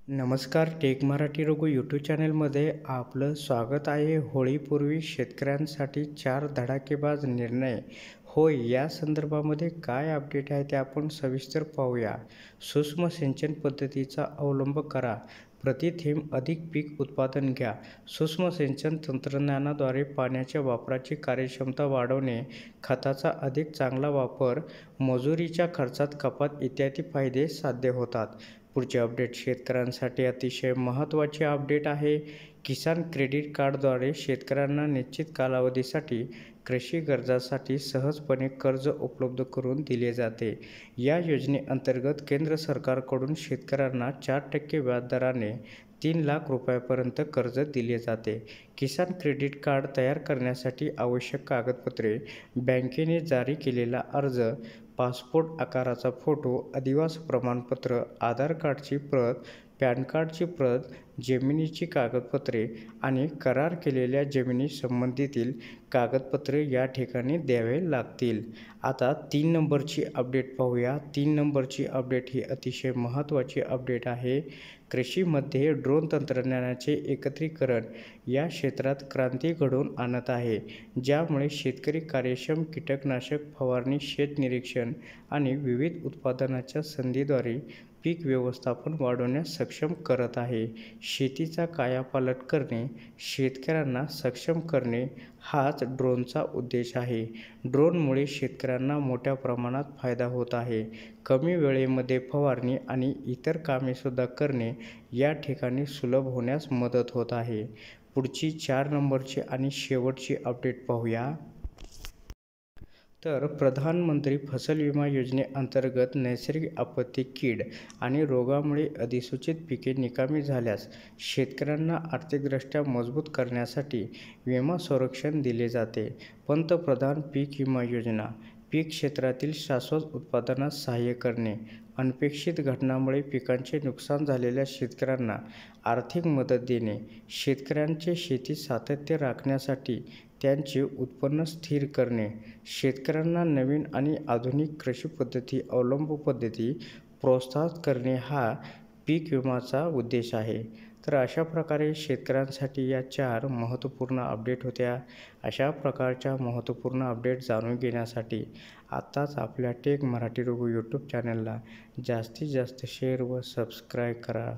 नमस्कार. Take Marathi Raghu YouTube चॅनलमध्ये आपलं स्वागत आहे. होळीपूर्वी शेतकऱ्यांसाठी 4 धडाकेबाज निर्णय. होय, या संदर्भामध्ये काय अपडेट आहे ते आपण सविस्तर पाहूया. सूक्ष्म सिंचन पद्धतीचा अवलंब करा. प्रति थेंब अधिक पीक उत्पादन घ्या. सूक्ष्म सिंचन तंत्रज्ञानाद्वारे पाण्याच्या वापराची कार्यक्षमता वाढवणे, खताचा अधिक चांगला वापर, मजुरीच्या खर्चात कपात इत्यादी फायदे साध्य होतात. पुढचे अपडेट शेतकऱ्यांसाठी अतिशय महत्त्वाचे अपडेट आहे. किसान क्रेडिट कार्डद्वारे शेतकऱ्यांना निश्चित कालावधीसाठी कृषी गरजांसाठी सहजपणे कर्ज उपलब्ध करून दिले जाते. या योजनेअंतर्गत केंद्र सरकारकडून शेतकऱ्यांना 4% व्याजदराने 3 लाख रुपयांपर्यंत कर्ज दिले जाते. किसान क्रेडिट कार्ड तयार करण्यासाठी आवश्यक कागदपत्रे: बँकेने जारी केलेला अर्ज, पासपोर्ट आकाराचा फोटो, अधिवास प्रमाणपत्र, आधार कार्डची प्रत, पॅन कार्डची प्रत, जमिनीची कागदपत्रे आणि करार केलेल्या जमिनीसंबंधीतील कागदपत्रे या ठिकाणी द्यावे लागतील. आता 3 नंबरची अपडेट पाहूया. 3 नंबरची अपडेट ही अतिशय महत्त्वाची अपडेट आहे. कृषीमध्ये ड्रोन तंत्रज्ञानाचे एकत्रीकरण या क्षेत्रात क्रांती घडवून आणत आहे, ज्यामुळे शेतकरी कार्यक्षम कीटकनाशक फवारणी, शेत निरीक्षण आणि विविध उत्पादनाच्या संधीद्वारे पीक व्यवस्थापन वाढवण्यास सक्षम करत आहे. शेतीचा कायापालट करणे, शेतकऱ्यांना सक्षम करणे हाच ड्रोनचा उद्देश आहे. ड्रोनमुळे शेतकऱ्यांना मोठ्या प्रमाणात फायदा होत आहे. कमी वेळेमध्ये फवारणी आणि इतर कामेसुद्धा करणे या ठिकाणी सुलभ होण्यास मदत होत आहे. पुढची 4 नंबरची आणि शेवटची अपडेट पाहूया. तर प्रधानमंत्री फसल विमा योजनेअंतर्गत नैसर्गिक आपत्ती, कीड आणि रोगामुळे अधिसूचित पिके निकामी झाल्यास शेतकऱ्यांना आर्थिकदृष्ट्या मजबूत करण्यासाठी विमा संरक्षण दिले जाते. पंतप्रधान पीक विमा योजना: पीक क्षेत्रातील शाश्वत उत्पादनास सहाय्य करणे, अनपेक्षित घटनांमुळे पिकांचे नुकसान झालेल्या शेतकऱ्यांना आर्थिक मदत देणे, शेतकऱ्यांचे शेतीत सातत्य राखण्यासाठी त्यांचे उत्पन्न स्थिर करणे, शेतकऱ्यांना नवीन आणि आधुनिक कृषी पद्धती अवलंबपद्धती प्रोत्साहित करणे हा पीक विमाचा उद्देश आहे. तर अशा प्रकारे शेतकऱ्यांसाठी या 4 महत्त्वपूर्ण अपडेट होत्या. अशा प्रकारच्या महत्त्वपूर्ण अपडेट जाणून घेण्यासाठी आत्ताच आपल्या टेक मराठी रघु यूट्यूब चॅनलला जास्तीत जास्त शेअर व सबस्क्राईब करा.